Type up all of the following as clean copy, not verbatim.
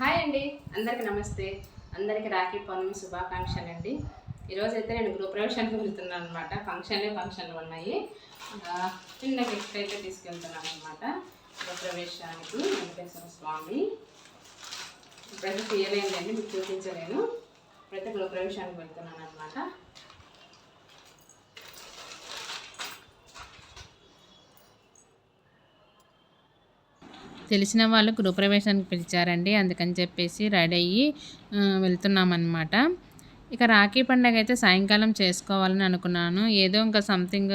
Hi అండి, అందరికీ నమస్తే. అందరికీ రాఖీ పౌర్ణమి శుభాకాంక్షలు అండి. ఈరోజైతే నేను గృహప్రవేశానికి వెళ్తున్నాను అనమాట. ఫంక్షన్లు ఉన్నాయి. చిన్న గిఫ్ట్ అయితే తీసుకెళ్తున్నాను అనమాట గృహప్రవేశానికి. వెంకటేశ్వర స్వామి ఇప్పుడైతే తీయలేదండి, మీకు చూపించలేను. ఇప్పుడైతే గృహప్రవేశానికి వెళ్తున్నాను అనమాట. తెలిసిన వాళ్ళు గృహప్రవేశానికి పిలిచారండి, అందుకని చెప్పేసి రెడీ అయ్యి వెళ్తున్నామన్నమాట. ఇక రాఖీ పండగ అయితే సాయంకాలం చేసుకోవాలని అనుకున్నాను. ఏదో ఇంకా సంథింగ్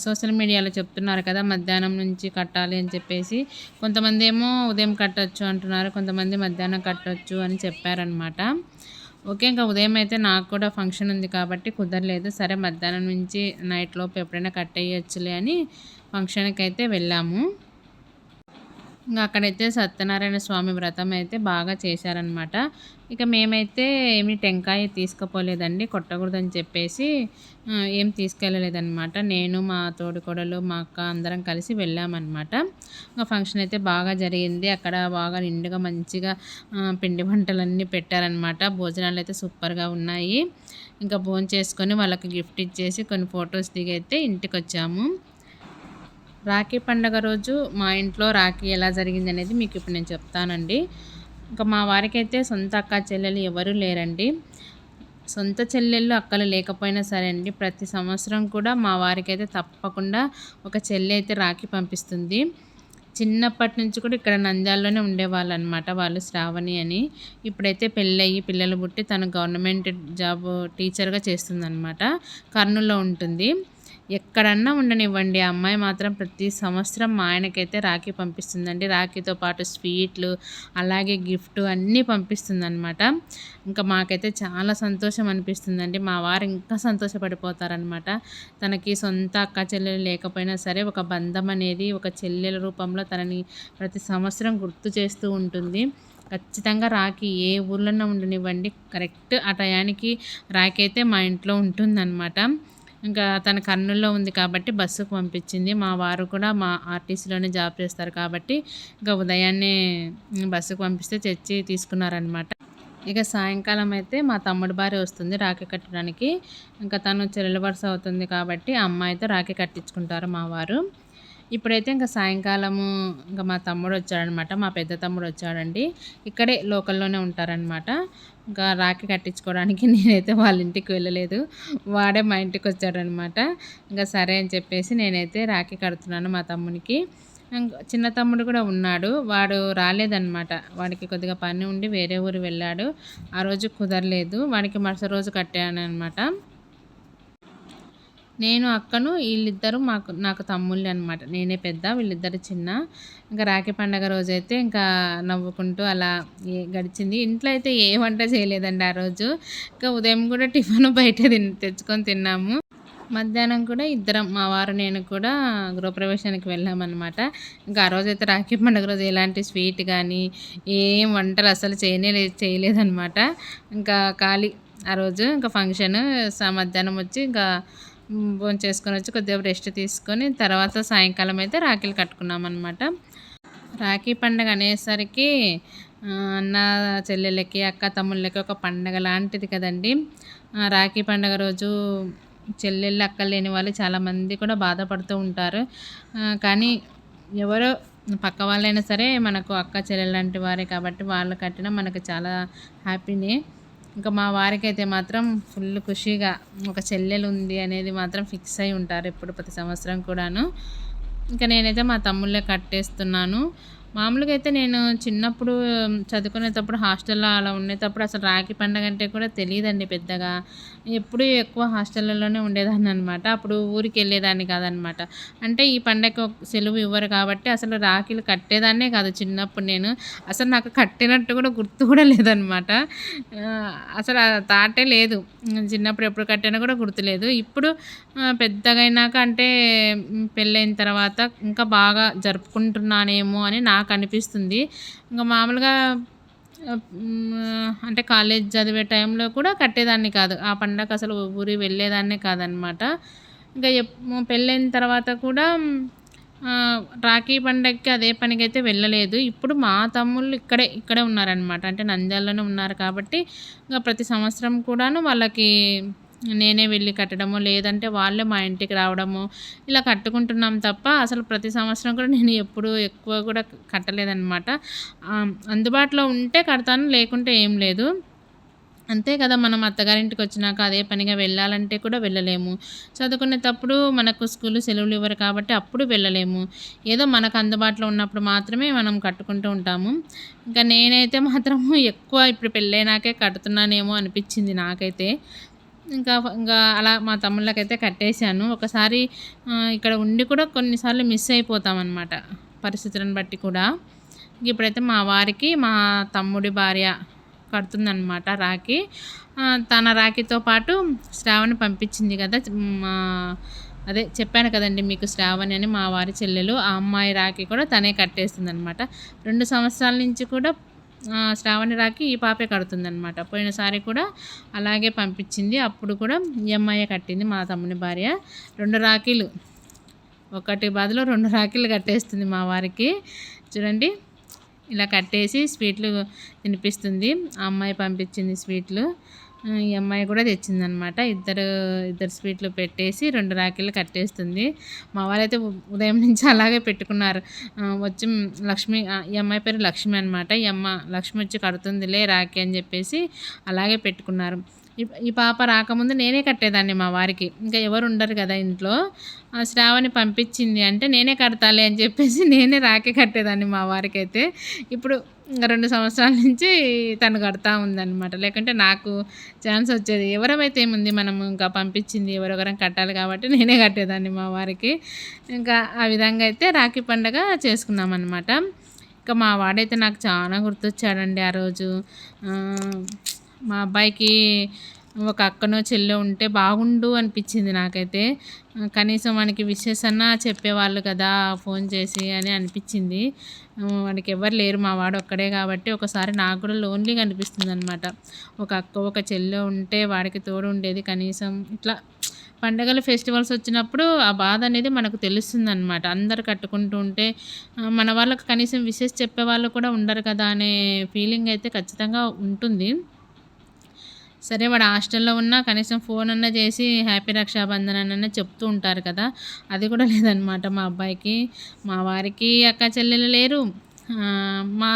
సోషల్ మీడియాలో చెప్తున్నారు కదా, మధ్యాహ్నం నుంచి కట్టాలి అని చెప్పేసి. కొంతమంది ఏమో ఉదయం కట్టచ్చు అంటున్నారు, కొంతమంది మధ్యాహ్నం కట్టచ్చు అని చెప్పారనమాట. ఓకే, ఇంకా ఉదయం అయితే నాకు కూడా ఫంక్షన్ ఉంది కాబట్టి కుదరలేదు. సరే మధ్యాహ్నం నుంచి నైట్ లోపు ఎప్పుడైనా కట్టేయచ్చులే అని ఫంక్షన్కి అయితే వెళ్ళాము. ఇంకా అక్కడైతే సత్యనారాయణ స్వామి వ్రతం అయితే బాగా చేశారనమాట. ఇక మేమైతే ఏమి టెంకాయ తీసుకుపోలేదండి, కొట్టకూడదని చెప్పేసి ఏం తీసుకెళ్ళలేదన్నమాట. నేను మా తోడికోడలు మా అక్క అందరం కలిసి వెళ్ళామన్నమాట. ఇంకా ఫంక్షన్ అయితే బాగా జరిగింది. అక్కడ బాగా నిండుగా మంచిగా పిండి వంటలన్నీ పెట్టారనమాట. భోజనాలు అయితే సూపర్గా ఉన్నాయి. ఇంకా భోజనం చేసుకొని వాళ్ళకి గిఫ్ట్ ఇచ్చేసి కొన్ని ఫొటోస్ దిగైతే ఇంటికి వచ్చాము. రాఖీ పండగ రోజు మా ఇంట్లో రాఖీ ఎలా జరిగింది అనేది మీకు ఇప్పుడు నేను చెప్తానండి. ఇంకా మా వారికి అయితే సొంత అక్క చెల్లెలు ఎవరూ లేరండి. సొంత చెల్లెళ్ళు అక్కలు లేకపోయినా సరే అండి, ప్రతి సంవత్సరం కూడా మా వారికి అయితే తప్పకుండా ఒక చెల్లి అయితే రాఖీ పంపిస్తుంది. చిన్నప్పటి నుంచి కూడా ఇక్కడ నంద్యాలలోనే ఉండేవాళ్ళు అనమాట, వాళ్ళు శ్రావణి అని. ఇప్పుడైతే పెళ్ళయ్యి పిల్లలు పుట్టి తను గవర్నమెంట్ జాబ్ టీచర్గా చేస్తుందన్నమాట. కర్నూలులో ఉంటుంది. ఎక్కడన్నా ఉండనివ్వండి, ఆ అమ్మాయి మాత్రం ప్రతి సంవత్సరం మా ఆయనకైతే రాఖీ పంపిస్తుందండి. రాఖీతో పాటు స్వీట్లు అలాగే గిఫ్ట్ అన్నీ పంపిస్తుందన్నమాట. ఇంకా మాకైతే చాలా సంతోషం అనిపిస్తుందండి. మా వారు ఇంకా సంతోషపడిపోతారనమాట. తనకి సొంత అక్క చెల్లెలు లేకపోయినా సరే ఒక బంధం అనేది ఒక చెల్లెల రూపంలో తనని ప్రతి సంవత్సరం గుర్తు చేస్తూ ఉంటుంది. ఖచ్చితంగా రాఖీ ఏ ఊర్లోనే ఉండనివ్వండి, కరెక్ట్ ఆ టయానికి రాఖీ అయితే మా ఇంట్లో ఉంటుందన్నమాట. ఇంకా తన కర్నూలులో ఉంది కాబట్టి బస్సుకు పంపించింది. మా వారు కూడా మా ఆర్టీసీలోనే జాబ్ చేస్తారు కాబట్టి ఇంకా ఉదయాన్నే బస్సుకు పంపిస్తే తెచ్చి తీసుకున్నారనమాట. ఇక సాయంకాలం అయితే మా తమ్ముడు భార్య వస్తుంది రాఖీ కట్టడానికి. ఇంకా తను చెల్లెల వరుస అవుతుంది కాబట్టి అమ్మాయితో రాఖీ కట్టించుకుంటారు మా వారు. ఇప్పుడైతే ఇంకా సాయంకాలము ఇంకా మా తమ్ముడు వచ్చాడనమాట, మా పెద్ద తమ్ముడు వచ్చాడండి. ఇక్కడే లోకల్లోనే ఉంటారనమాట. ఇంకా రాఖీ కట్టించుకోవడానికి నేనైతే వాళ్ళ ఇంటికి వెళ్ళలేదు, వాడే మా ఇంటికి వచ్చాడనమాట. ఇంకా సరే అని చెప్పేసి నేనైతే రాఖీ కడుతున్నాను మా తమ్మునికి. చిన్న తమ్ముడు కూడా ఉన్నాడు, వాడు రాలేదన్నమాట. వాడికి కొద్దిగా పని ఉండి వేరే ఊరు వెళ్ళాడు. ఆ రోజు కుదరలేదు, వాడికి మరుసటి రోజు కట్టాను అనమాట. నేను అక్కను వీళ్ళిద్దరూ నాకు తమ్ముళ్ళే అనమాట. నేనే పెద్ద, వీళ్ళిద్దరు చిన్న. ఇంకా రాఖీ పండగ రోజైతే ఇంకా నవ్వుకుంటూ అలా గడిచింది. ఇంట్లో అయితే ఏ వంట చేయలేదండి ఆ రోజు. ఇంకా ఉదయం కూడా టిఫిన్ బయట తెచ్చుకొని తిన్నాము. మధ్యాహ్నం కూడా ఇద్దరం, మా వారు నేను కూడా గృహప్రవేశానికి వెళ్ళామన్నమాట. ఇంకా ఆ రోజైతే రాఖీ పండుగ రోజు ఎలాంటి స్వీట్ కానీ ఏం వంటలు అసలు చేయలేదన్నమాట. ఇంకా ఖాళీ ఆ రోజు. ఇంకా ఫంక్షన్ మధ్యాహ్నం వచ్చి ఇంకా భోంచేసుకొని వచ్చి కొద్దిగా రెస్ట్ తీసుకొని తర్వాత సాయంకాలం అయితే రాఖీలు కట్టుకున్నామన్నమాట. రాఖీ పండుగ అనేసరికి అన్న చెల్లెళ్ళకి అక్క తమ్ముళ్ళకి ఒక పండగ లాంటిది కదండి. రాఖీ పండుగ రోజు చెల్లెళ్ళు అక్కలు లేని వాళ్ళు చాలామంది కూడా బాధపడుతూ ఉంటారు. కానీ ఎవరో పక్క వాళ్ళైనా సరే మనకు అక్క చెల్లెలు లాంటి వారే కాబట్టి వాళ్ళు కట్టినా మనకు చాలా హ్యాపీనే. ఇంకా మా వారికైతే మాత్రం ఫుల్ ఖుషిగా ఒక చెల్లెలు ఉంది అనేది మాత్రం ఫిక్స్ అయి ఉంటారు ఎప్పుడు ప్రతి సంవత్సరం కూడాను. ఇంకా నేనైతే మా తమ్ముళ్ళే కట్టేస్తున్నాను. మామూలుగా అయితే నేను చిన్నప్పుడు చదువుకునేటప్పుడు హాస్టల్లో అలా ఉండేటప్పుడు అసలు రాఖీ పండగ అంటే కూడా తెలియదండి పెద్దగా. ఎప్పుడూ ఎక్కువ హాస్టళ్ళలోనే ఉండేదాన్ని అనమాట. అప్పుడు ఊరికి వెళ్ళేదాన్ని కాదనమాట. అంటే ఈ పండగకి సెలవు ఇవ్వరు కాబట్టి అసలు రాఖీలు కట్టేదాన్నే కాదు చిన్నప్పుడు నేను. అసలు నాకు కట్టినట్టు కూడా గుర్తు కూడా లేదనమాట. అసలు ఆ థాటే లేదు. చిన్నప్పుడు ఎప్పుడు కట్టానో కూడా గుర్తులేదు. ఇప్పుడు పెద్దగైనాక అంటే పెళ్ళైన తర్వాత ఇంకా బాగా జరుపుకుంటున్నానేమో అని నాకు అనిపిస్తుంది. ఇంకా మామూలుగా అంటే కాలేజ్ చదివే టైంలో కూడా కట్టేదాన్ని కాదు. ఆ పండగకి అసలు ఊరికి వెళ్ళేదాన్నే కాదనమాట. ఇంకా పెళ్ళైన తర్వాత కూడా రాఖీ పండగకి అదే పనికైతే వెళ్ళలేదు. ఇప్పుడు మా తమ్ముళ్ళు ఇక్కడే ఉన్నారనమాట. అంటే నంద్యాలలోనే ఉన్నారు కాబట్టి ఇంక ప్రతి సంవత్సరం కూడాను వాళ్ళకి నేనే వెళ్ళి కట్టడము, లేదంటే వాళ్ళే మా ఇంటికి రావడము, ఇలా కట్టుకుంటున్నాం తప్ప అసలు ప్రతి సంవత్సరం కూడా నేను ఎప్పుడూ ఎక్కువ కూడా కట్టలేదనమాట. అందుబాటులో ఉంటే కడతాను, లేకుంటే ఏం లేదు. అంతే కదా! మనం అత్తగారింటికొచ్చినాక అదే పనిగా వెళ్ళాలంటే కూడా వెళ్ళలేము. చదువుకునేటప్పుడు మనకు స్కూలు సెలవులు ఇవ్వరు కాబట్టి అప్పుడు వెళ్ళలేము. ఏదో మనకు అందుబాటులో ఉన్నప్పుడు మాత్రమే మనం కట్టుకుంటూ ఉంటాము. ఇంకా నేనైతే మాత్రము ఎక్కువ ఇప్పుడు పెళ్ళైనాకే కడుతున్నానేమో అనిపిచ్చింది నాకైతే. ఇంకా అలా మా తమ్ముళ్ళకైతే కట్టేశాను. ఒకసారి ఇక్కడ ఉండి కూడా కొన్నిసార్లు మిస్ అయిపోతామనమాట పరిస్థితులను బట్టి కూడా. ఇప్పుడైతే మా వారికి మా తమ్ముడి భార్య కడుతుందనమాట రాఖీ. తన రాఖీతో పాటు శ్రావణి పంపించింది కదా! అదే చెప్పాను కదండీ మీకు, శ్రావణి అని మా వారి చెల్లెలు. ఆ అమ్మాయి రాఖీ కూడా తనే కట్టేస్తుందనమాట. 2 సంవత్సరాల నుంచి కూడా శ్రావణి రాఖీ ఈ పాపే కడుతుందనమాట. పోయినసారి కూడా అలాగే పంపించింది. అప్పుడు కూడా ఈ అమ్మాయే కట్టింది, మా తమ్ముని భార్య. 2 రాఖీలు, ఒకటి బదులు 2 రాఖీలు కట్టేస్తుంది మా వారికి. చూడండి, ఇలా కట్టేసి స్వీట్లు తినిపిస్తుంది. ఆ అమ్మాయి పంపించింది స్వీట్లు. ఈ అమ్మాయి కూడా తెచ్చిందనమాట. ఇద్దరు స్వీట్లు పెట్టేసి 2 రాఖీలు కట్టేస్తుంది. మా వారైతే ఉదయం నుంచి అలాగే పెట్టుకున్నారు. వచ్చి లక్ష్మి, ఈ అమ్మాయి పేరు లక్ష్మి అనమాట. లక్ష్మి వచ్చి కడుతుందిలే రాఖీ అని చెప్పేసి అలాగే పెట్టుకున్నారు. ఈ పాప రాకముందు నేనే కట్టేదాన్ని మా వారికి. ఇంకా ఎవరు ఉండరు కదా ఇంట్లో. శ్రావణి పంపించింది అంటే నేనే కడతాలే అని చెప్పేసి నేనే రాఖీ కట్టేదాన్ని మా వారికైతే. ఇప్పుడు ఇంకా 2 సంవత్సరాల నుంచి తను కడతా ఉందనమాట. లేకుంటే నాకు ఛాన్స్ వచ్చేది. ఎవరమైతే ఏముంది, మనము ఇంకా పంపించింది ఎవరొకరం కట్టాలి కాబట్టి నేనే కట్టేదాన్ని మా వారికి. ఇంకా ఆ విధంగా అయితే రాఖీ పండగ చేసుకున్నామన్నమాట. ఇంకా మా వాడైతే నాకు చాలా గుర్తొచ్చాడండి ఆ రోజు. మా అబ్బాయికి ఒక అక్కనో చెల్లో ఉంటే బాగుండు అనిపించింది నాకైతే. కనీసం వానికి విషెస్ అన్నా చెప్పేవాళ్ళు కదా ఫోన్ చేసి అని అనిపించింది. వానికి ఎవరు లేరు, మా వాడు ఒక్కడే కాబట్టి ఒకసారి నాకు కూడా లోన్లీగా అనిపిస్తుంది అనమాట. ఒక అక్క ఒక చెల్లో ఉంటే వాడికి తోడు ఉండేది. కనీసం ఇట్లా పండగలు ఫెస్టివల్స్ వచ్చినప్పుడు ఆ బాధ అనేది మనకు తెలుస్తుందనమాట. అందరు కట్టుకుంటూ ఉంటే మన వాళ్ళకి కనీసం విషెస్ చెప్పేవాళ్ళు కూడా ఉండరు కదా అనే ఫీలింగ్ అయితే ఖచ్చితంగా ఉంటుంది. సరే, వాడు హాస్టల్లో ఉన్నా కనీసం ఫోన్ అన్నా చేసి హ్యాపీ రక్షాబంధన్ అన్న చెప్తూ ఉంటారు కదా! అది కూడా లేదనమాట మా అబ్బాయికి. మా వారికి అక్క చెల్లెలు లేరు. మా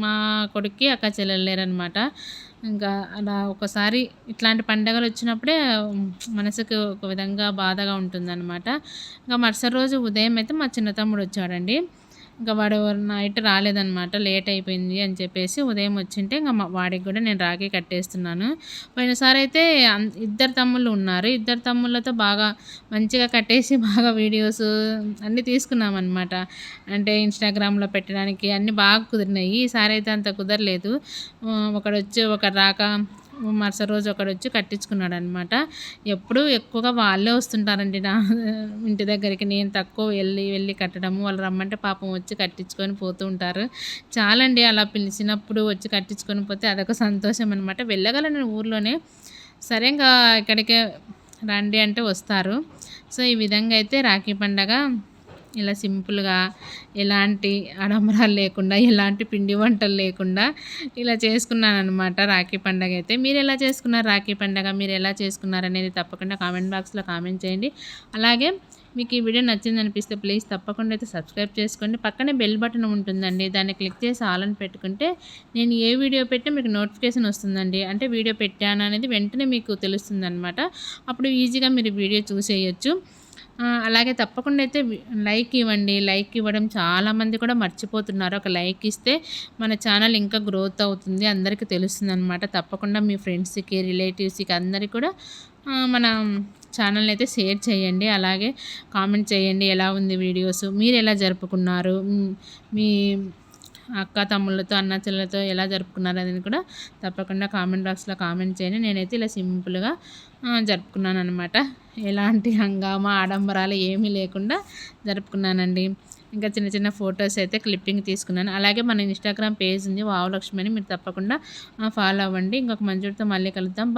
మా కొడుక్కి అక్క చెల్లెలు లేరనమాట. ఇంకా అలా ఒకసారి ఇట్లాంటి పండగలు వచ్చినప్పుడే మనసుకు ఒక విధంగా బాధగా ఉంటుందన్నమాట. ఇంకా మరుసటి రోజు ఉదయం అయితే మా చిన్న తమ్ముడు వచ్చాడండి. ఇంకా వాడు నైట్ రాలేదనమాట. లేట్ అయిపోయింది అని చెప్పేసి ఉదయం వచ్చింటే ఇంక వాడికి కూడా నేను రాఖీ కట్టేస్తున్నాను. పోయినసారి అయితే ఇద్దరు తమ్ముళ్ళు ఉన్నారు. ఇద్దరు తమ్ముళ్ళతో బాగా మంచిగా కట్టేసి బాగా వీడియోస్ అన్నీ తీసుకున్నామన్నమాట. అంటే ఇన్స్టాగ్రామ్లో పెట్టడానికి అన్నీ బాగా కుదిరినాయి. ఈసారి అయితే అంత కుదరలేదు. ఒకడొచ్చి ఒకడు రాక మరుసటి రోజు ఒకడొచ్చి కట్టించుకున్నాడనమాట. ఎప్పుడు ఎక్కువగా వాళ్ళే వస్తుంటారండి నా ఇంటి దగ్గరికి. నేను తక్కువ వెళ్ళి కట్టడము. వాళ్ళు రమ్మంటే పాపం వచ్చి కట్టించుకొని పోతూ ఉంటారు. చాలండి అలా పిలిచినప్పుడు వచ్చి కట్టించుకొని పోతే అదొక సంతోషం అనమాట. వెళ్ళగలను ఊర్లోనే. సరే, ఇంకా ఇక్కడికే రండి అంటే వస్తారు. సో ఈ విధంగా అయితే రాఖీ పండగ ఇలా సింపుల్గా, ఎలాంటి ఆడంబరాలు లేకుండా, ఎలాంటి పిండి వంటలు లేకుండా ఇలా చేసుకున్నాననమాట రాఖీ పండగ అయితే. మీరు ఎలా చేసుకున్నారు రాఖీ పండగ? మీరు ఎలా చేసుకున్నారు అనేది తప్పకుండా కామెంట్ బాక్స్లో కామెంట్ చేయండి. అలాగే మీకు ఈ వీడియో నచ్చిందనిపిస్తే ప్లీజ్ తప్పకుండా అయితే సబ్స్క్రైబ్ చేసుకోండి. పక్కనే బెల్ బటన్ ఉంటుందండి, దాన్ని క్లిక్ చేసి ఆల్ అని పెట్టుకుంటే నేను ఏ వీడియో పెట్టినా మీకు నోటిఫికేషన్ వస్తుందండి. అంటే వీడియో పెట్టాను అనేది వెంటనే మీకు తెలుస్తుందనమాట. అప్పుడు ఈజీగా మీరు వీడియో చూసేయచ్చు. అలాగే తప్పకుండా అయితే లైక్ ఇవ్వండి. లైక్ ఇవ్వడం చాలామంది కూడా మర్చిపోతున్నారు. ఒక లైక్ ఇస్తే మన ఛానల్ ఇంకా గ్రోత్ అవుతుంది, అందరికీ తెలుస్తుందనమాట. తప్పకుండా మీ ఫ్రెండ్స్కి, రిలేటివ్స్కి అందరికీ కూడా మన ఛానల్ని అయితే షేర్ చేయండి. అలాగే కామెంట్ చేయండి ఎలా ఉంది వీడియోస్, మీరు ఎలా జరుపుకున్నారు, మీ అక్క తమ్ముళ్ళతో అన్న చెల్లెలతో ఎలా జరుపుకున్నారు అనేది కూడా తప్పకుండా కామెంట్ బాక్స్లో కామెంట్ చేయండి. నేనైతే ఇలా సింపుల్గా జరుపుకున్నాను అనమాట. ఎలాంటి హంగామా ఆడంబరాలు ఏమీ లేకుండా జరుపుకున్నానండి. ఇంకా చిన్న చిన్న ఫొటోస్ అయితే క్లిప్పింగ్ తీసుకున్నాను. అలాగే మన ఇన్స్టాగ్రామ్ పేజ్ ఉంది వావ్ లక్ష్మి అని, మీరు తప్పకుండా ఫాలో అవ్వండి. ఇంకొక మంచి వీడియోతో మళ్ళీ కలుద్దాం.